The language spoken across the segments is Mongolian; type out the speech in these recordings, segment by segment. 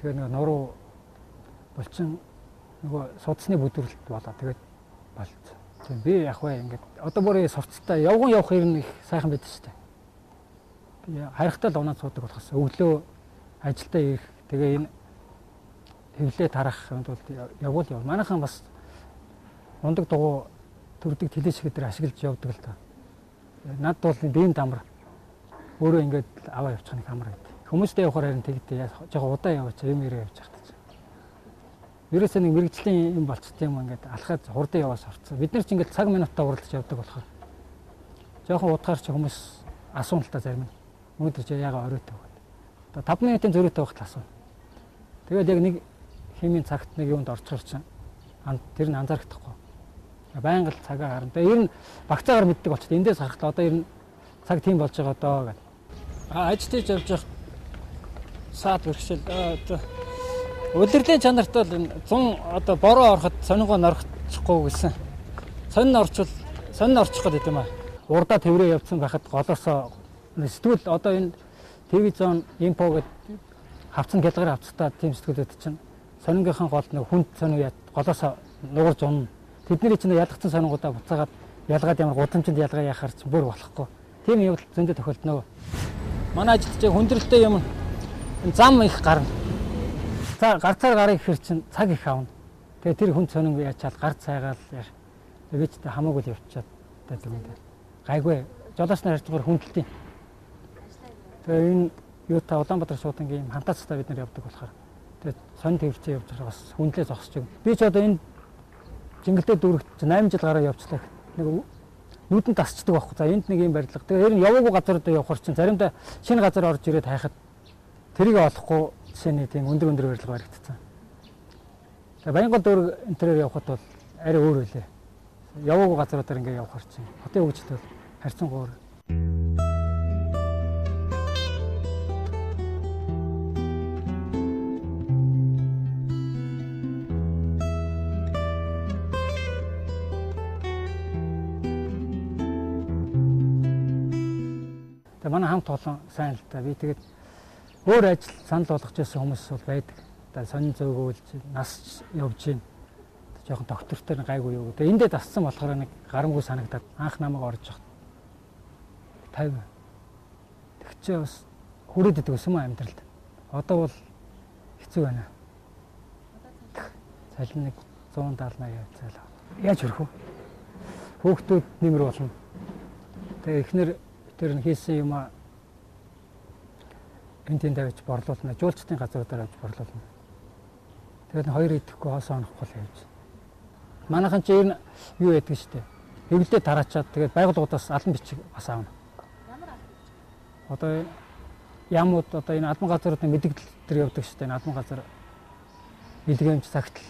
Тэгээ нэг нуруу булчин нөгөө судасны бүдүүлэлт болоо тэгээд болцсон. Тийм би яг вэ ингээд одоо бүрээ сурцтай явган явах юм их сайхан байдаг шүү дээ. Би хайрхтаа л унаад суудаг болохоос өглөө ажилдаа ирэх тэгээ энэ хөвлөө тарах юмд бол явуул яв. Манайхан бас ундаг дугуй төрдөг телешиг дээр ашиглаж явдаг л та. Над бол биеийн дамар өөрөө ингээд аваа явчих нэг амар байд. Хүмүүстэй явахаар харин тэгдээ жоо удаан яваач юм ирээ явж хат. Ерөөсөө нэг мэрэгжлийн юм болчихсон юм ингээд алхаад хурдан яваас орцсон. Бид нар ч ингээд цаг минутаа уралдаж явдаг болохоор жоохон удахаар ч хүмүүс асууналтай зарим нь. Өнөөдөр чи яага оройтой вэ? Одоо 5 минутын зөрүүтэй байхад асууна. Тэгээд яг нэг химийн цагт нэг юунд орчихор чинь тэр нь анзаарахдаггүй. Байнга л цагаа харна. Тэгээ ер нь багцаагаар мэддэг болчихсон. Эндээс харахад одоо ер нь цаг тийм болж байгаа доо гэдэг. Ажилтж явж явах саад бэрхшээл удирдлагын чанарт бол 100 одоо бороо ороход сонингоо норчихгүй гэсэн. Сонин орчих гээд юм аа. Урдаа тэврээ явцсан байхад голоосоо сэтгүүл одоо энэ телевизон импо гэдэг хавцсан хялгаар хавцтаа тийм сэтгүүлүүд чинь сонингийнхан гол нэг хүнд сонин голоосоо нугарж унна. Тэдний чинь ялгцсан сонингуудаа буцаагаад ялгаад ямар гудамжинд ялгаа яхаар ч бүр болохгүй. Тийм явдал зөндөө тохиолдно. Манай ажилтж хүндрэлтэй юм зам их гарна. За гарцаар гарыг ихэр чинь цаг их аавна. Тэгээ тэр хүн сонин яачаал гар цайгаал яар. Тэгээд ч хамаагүй л явчихад байдаг юм даа. Гайгүй жолоочны харьцаагаар хүндэлтийн. Тэгээ энэ юу та Улаанбаатар шуудангийн хантаацтай бид нар явдаг болохоор тэгээд сонин төвчөө явж байгаа бас хүндлээ зогсож байна. Би ч одоо энэ жингэлдээ дүүрэгт 8 жил гараа явцлаа. Нэг нүдэнд тасчдаг байхгүй. За энд нэг юм барилга. Тэгээ ер нь яваагүй газаруудаа явахар чинь заримдаа шинэ газар орж ирээд хайхад тэрийг олохгүй жишээний тийм өндөр барилга баригдсан. Тэгээ Баянгол дүүрэг энтрээр явхад бол арай өөр үлээ. Яваагүй газаруудаар ингээ явахар чинь хотын хөгжилт бол харьцангуй өөр. Манай хамт олон сайн л та. Би тэгээд өөр ажил санал болгож байсан хүмүүс бол байдаг. Одоо сонин зөөгөөлж нас явж гин. Жохон доктортой гайгүй юу. Тэгээд эндээ тасцсан болохоор нэг гарамгүй санагдаад анх намайг орж явах. 50. Тэгчээ бас хүрээд идэг юм амьдралд. Одоо бол хэцүү байна. Цалин нэг 170-80 цаал. Яаж хөрөх вэ? Хүүхдүүд нэмэр болно. Тэгээд эхнэр тэр нь хийсэн юм а энтийн тавьж борлуулна. Жуулчдын газруудаар авч борлуулна. Тэгээд хоёр идэхгүй хоосоо онохгүй л явж. Манайхан ч ер нь юу яддаг штэ. Хэвлэлээ тараачаад тэгээд байгууллагуудаас албан бичиг бас аавна. Ямар албан бичиг? Одоо ямууд одоо энэ албан газруудын мэдээлэл төр явдаг штэ. Энэ албан газар илгээмж цагтл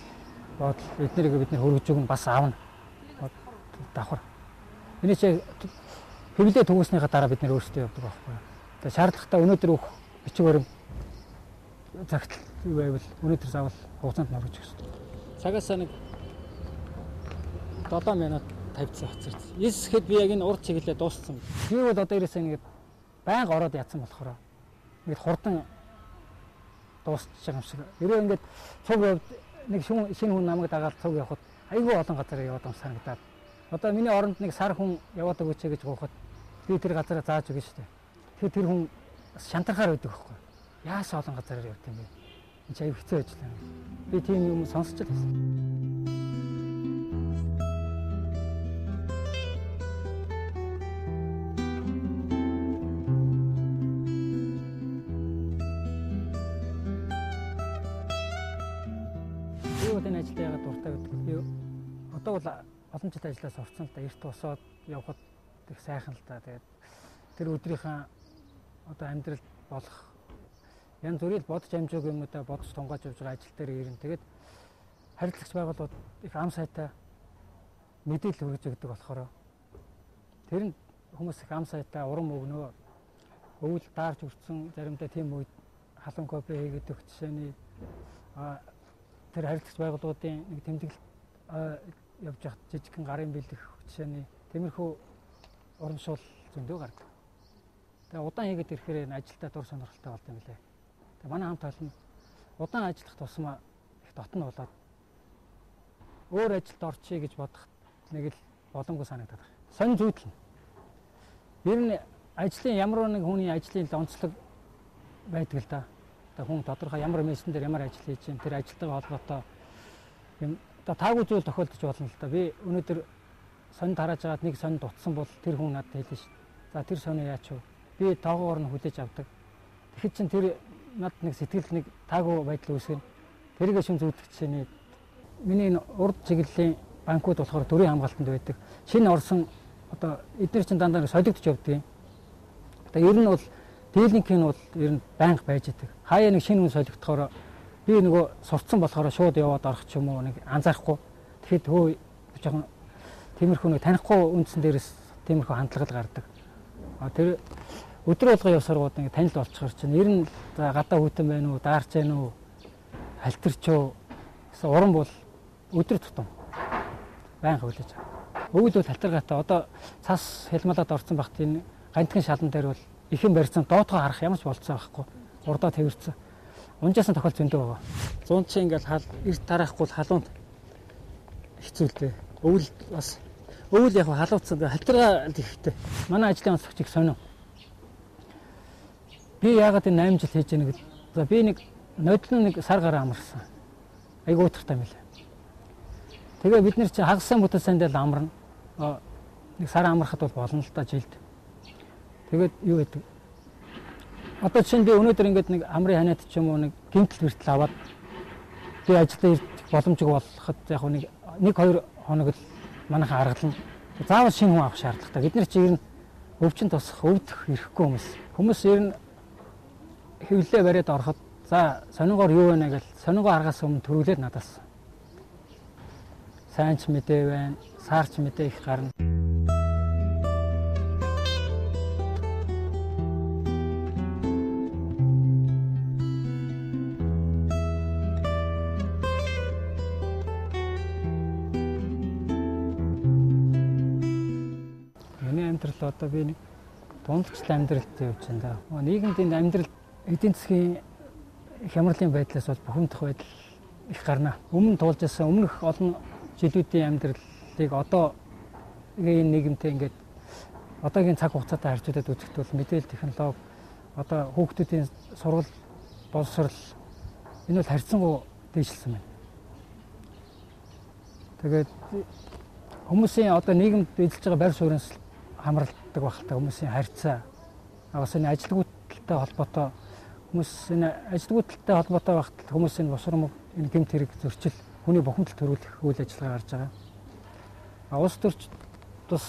бодол эднэрийг бид хөргөж өгнө бас аавна. Давхар. Энэ чи хэвлэлээ төгөөснийхаа дараа бид нэр өөрсдөө явдаг байхгүй. Тэгээ шаардлагатай өнөөдөр өөх бичиг баримт цагт байвал өнөөдөр заавал хугацаанд нь орж өгсөн. Цагаасаа нэг 7 минут тавьчихсан хоцорч. 9 хэд би яг энэ урд чиглэлээ дууссан. Би бол одоо ерөөсөө ингэ байнга ороод ядсан болохоор ингэ хурдан дуусчих юм шиг. Ерөө ингэ цуг явд нэг шинэ хүн намайг дагаад цуг явахад айгүй олон газар яваад юм санагдаад. Одоо миний оронд нэг сар хүн яваад өгөөч гэж гоохот би тэр газараа зааж өгнө шүү дээ. Тэгэхээр тэр хүн шантархаар байдаг байхгүй. Яасан олон газараар явт юм бэ? Энд аяг хэцүү ажиллаа. Би тийм юм сонсч л байсан. Би энэ ажилд яагаад дуртай байдаг вэ? Би одоо бол олон жил ажиллаж сурцсан л да. Эрт босоод явхад их сайхан л да. Тэгээд тэр өдрийнхөө одоо амьдралд болох янз бүрийн бодож амжаагүй юмудаа бодож тунгааж явж байгаа ажил дээр ирнэ. Тэгээд харилцагч байгууллагууд их ам сайтай мэдээлэл хүргэж өгдөг болохоор тэр нь хүмүүс их ам сайтай урам өгнөө. Өвөл даарч өрцөн заримдаа тийм үед халуун кофе хийгээд өгч жишээний тэр харилцагч байгууллагуудын нэг тэмдэглэл явж явах жижигхэн гарын бэлдэх жишээний тиймэрхүү урамшуул зөндөө гардаг. Тэгээ удаан хийгээд ирэхээр энэ ажилдаа дур сонирхолтой болд юм лээ. Тэгээ манай хамт олон удаан ажиллах тусмаа их дотн болоод өөр ажилд орчихъя гэж бодох нэг л боломжгүй санагдаад байна. Сонин зүйтэл. Ер нь ажлын ямар нэг хүний ажлын онцлог байдаг л да. Одоо хүн тодорхой ямар мессен дээр ямар ажил хийж юм тэр ажилтайгаа холбоотой юм одоо таагүй зүйл тохиолдож болно л да. Би өнөөдөр сонин тарааж байгаад нэг сонин дутсан бол тэр хүн надад хэлнэ шүү. За тэр сонио яач вэ? Би тоогоор нь хүлээж авдаг. Тэгэхэд чинь тэр над нэг сэтгэл нэг таагүй байдал үүсгэн. Тэрийг шин зүтгэжчээний миний урд чиглэлийн банкуд болохоор төрийн хамгаалтанд байдаг. Шинэ орсон одоо эдгээр чинь дандаа солигдож явдаг юм. Одоо ер нь бол дийлэнх нь бол ер нь байнга байж идэг. Хаяа нэг шинэ хүн солигдохоор би нөгөө сурцсан болохоор шууд яваад орох ч юм уу нэг анзаарахгүй. Тэгэхэд хөө жоохон тиймэрхүү нэг танихгүй үндсэн дээрээс тиймэрхүү хандлага гардаг. Тэр өдөр болгон явсаргууд нэг танил болчихор чинь ер нь за гадаа хүйтэн байна уу, даарч байна уу, халтирч уу гэсэн уран бол өдөр тутам байнга хүлээж байгаа. Өвөл бол халтиргаатай одоо цас хэлмалаад орсон багт энэ гантхэн шалан дээр бол ихэн барьсан доотгоо харах ямар ч болцоо байхгүй. Урдаа тэрвэрсэн. Унжаасан тохиолдол зөндөө байгаа. 100 чи ингээл эрт тараахгүй халуунд хэцүүлдэ. Өвөл бас өвөл яг халууцсан халтиргаа ихтэй. Манай ажлын онцлогч их сонио. Би яагаад энэ 8 жил хийж яаг гэж. За би нэг нодлон нэг сар гараа амарсан. Айгуу утгатай мэлээ. Тэгээ бид нар чи хагасан бүтээсэнд л амарна. Нэг сар амархад бол болно л та жилд. Тэгээд юу гэдэг. Одоо чинь би өнөөдөр ингээд нэг амрын ханиад ч юм уу нэг гэмтэл бэртэл аваад би ажилдаа ирэх боломжгүй болоход яг нэг 2 хоног л манайхан аргална. Заавал шинэ хүн авах шаардлагатай. Бид нар чи ер нь өвчин тусах, өвдөх ирэхгүй хүмүүс. Хүмүүс ер нь хэвлээ бариад ороход за сонингоор юу байна гэж сонингоо аргаас өмнө төрүүлээд надаас. Сайн ч мэдээ байна, саарч мэдээ их гарна. Миний амьдрал одоо би нэг дундчлал амьдралд явж байна да. Нийгэмд энэ амьдрал эдийн засгийн хямралын байдлаас бол бухимдах байдал их гарна. Өмнө туулж байсан өмнөх олон жилүүдийн амьдралыг одоо энэ нийгэмтэй ингээд одоогийн цаг хугацаатай харьцуулаад үзэхэд бол мэдээлэл технологи одоо хүүхдүүдийн сургал боловсрол энэ бол харьцангуй дээшилсэн байна. Тэгээд хүмүүсийн одоо нийгэмд эзэлж байгаа байр сууриас хамралдаг багтаа хүмүүсийн харьцаа бас энэ ажилгүйдэлтэй холбоотой хүмүүс энэ ажилгүйдэлтэй холбоотой багт хүмүүсийн босромог энэ гэмт хэрэг зөрчил хүний бухимдал төрүүлэх үйл ажиллагаа гарч байгаа. Улс төрч тус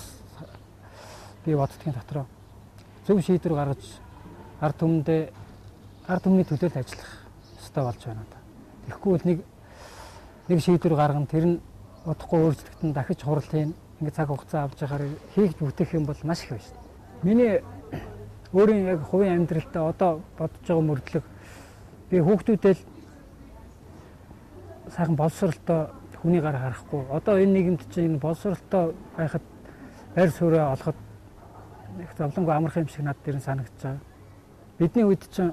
би боддгийн дотроо зөв шийдвэр гаргаж ард түмний төлөө ажиллах ёстой болж байна да. Тэгэхгүй бол нэг шийдвэр гаргана тэр нь удахгүй өөрчлөгдөн дахиж хурлын ингээд цаг хугацаа авч яхаар хийж бүтээх юм бол маш их байна шүү дээ. Миний өөрийн яг хувийн амьдралдаа одоо бодож байгаа мөрдлөг би хүүхдүүдэл сайхан боловсролтой хүний гар харахгүй. Одоо энэ нийгэмд чинь боловсролтой байхад байр суурь олоход их зовлонгүй амарх юм шиг надад ирэн санагдаж байгаа. Бидний үед чинь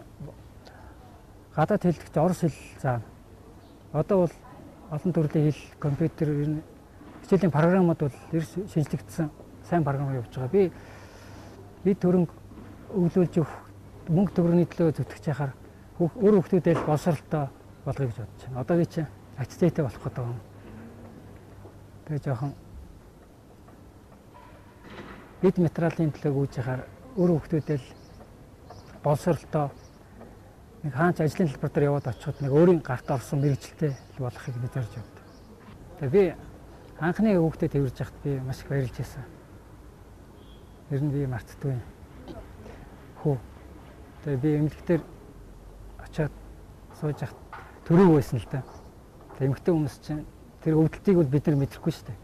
гадаад хэлдэгч орос хэл заана. Одоо бол олон төрлийн хэл, компьютер хичээлийн програмууд бол шинжлэгдсэн сайн програм явж байгаа. Би төрөнг өглөөлж мөнгө төгрөгийн төлөө зүтгэж яхаар өөр хүүхдүүдээ боловсролтой болгоё гэж бодож байна. Одоо би чинь ачтайтай болох гэдэг юм. Тэгээ жоохон бид материалын төлөө гүйж яхаар өөр хүүхдүүдээ боловсролтой нэг хаач ажлын хэлбэр дээр яваад очиход нэг өөрийн гарт орсон мэрэгчлээ болохыг би зорж явд. Тэгээ би анхны хүүхдэд тэрвэрж яхад би маш их баярлж байсан. Ер нь би мартдаггүй. Тэгээ би эмнэлэгтэр очиад сууж яхад төрөв байсан л да. Тэгээ эмэгтэй хүмүүс чинь тэр өвдөлтийг бол бид нар мэдрэхгүй шүү дээ.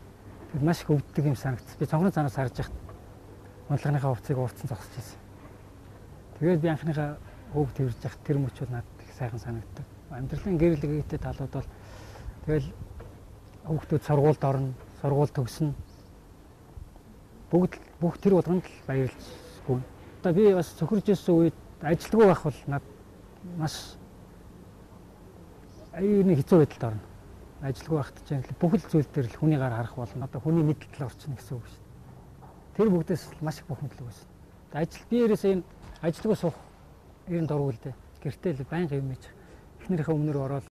Тэр маш их өвддөг юм санагдсан. Би цонхны цанаас харж яхад унтлагынхаа хувцсыг уурцсан зогсож байсан. Тэгээд би анхныхаа хүүхд тэрвэрж яхад тэр мөч бол надад их сайхан санагддаг. Амьдралын гэрэл гээтэй талууд бол тэгэл хүүхдүүд сургуульд орно, сургууль төгснө. Бүх тэр болгонд л баярлж гүн. Одоо би бас цөхөрж ирсэн үед ажилтгүй байх бол над маш ер нь хэцүү байдалд орно. Ажилгүй байхад ч юм бүхэл зүйл дээр л хүний гар харах болно. Одоо хүний мэдлэл орчихно гэсэн үг шүү дээ. Тэр бүгдээс маш их бухимдал үүснэ. Ажил би ерөөсөө энэ ажилгүй суух ер нь дургуул дээ. Гэртээ л байнга юм ээж. Эхнэрийнхээ өмнөр ороод